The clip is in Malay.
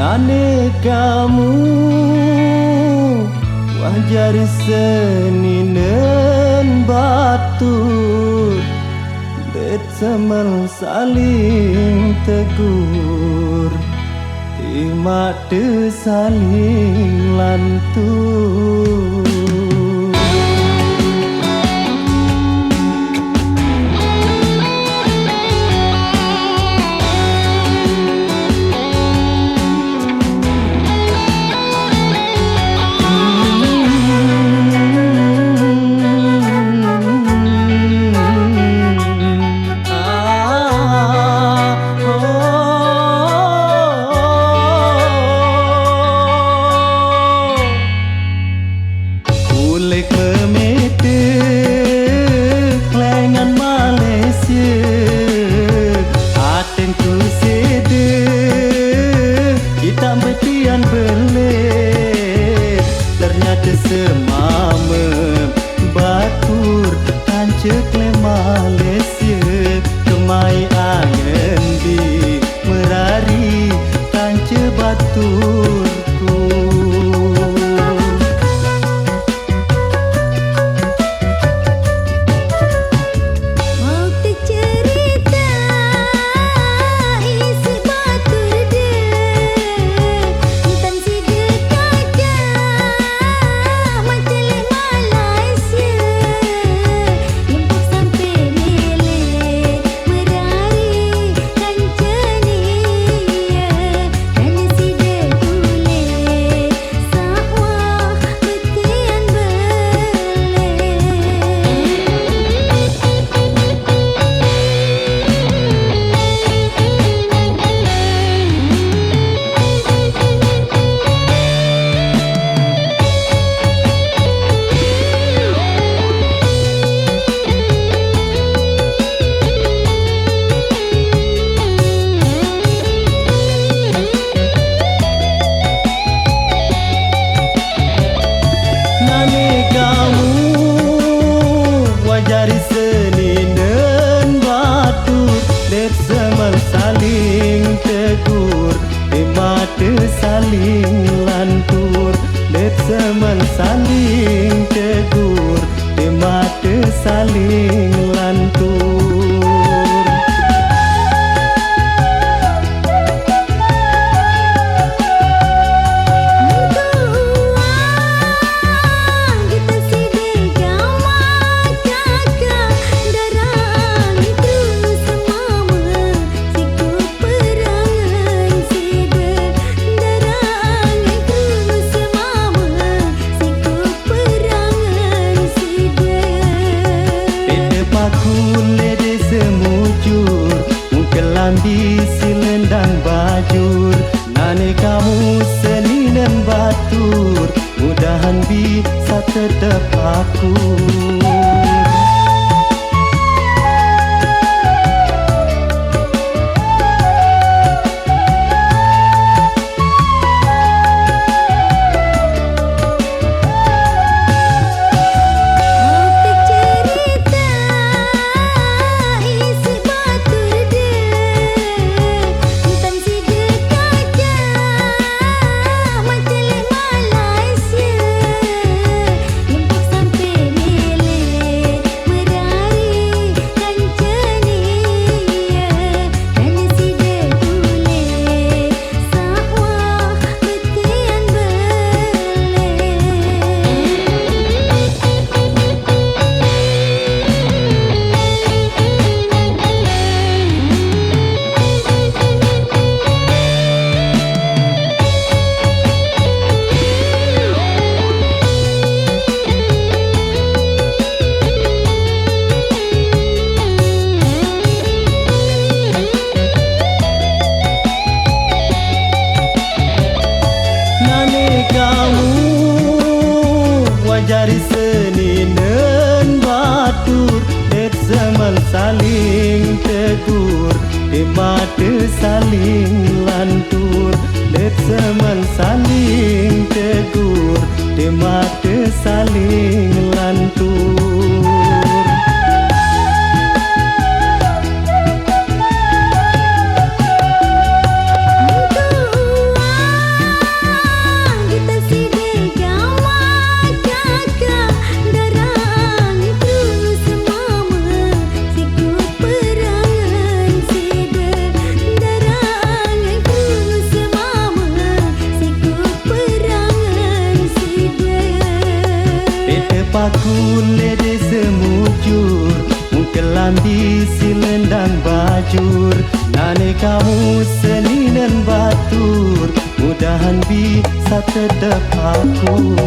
Nane kamu wajar seni nen batu det semal saling tegur timak de saling lantur. Ternyata semama batur kancek le Malaysia kemai angen di merari kancek baturku. Jari seni dan batur det semal saling tegur di mata saling lantur det semal saling tegur di mata saling lantur. Lambi silendang bajur nane kamu seni dan batur mudahan bisa tetap aku. Jari seni dan batur det semal saling tegur di mata saling lantur det semal saling tegur di mata saling lantur. mandi silendang bajur. Nane kamu seni dan batur, mudahan bisa tetap aku.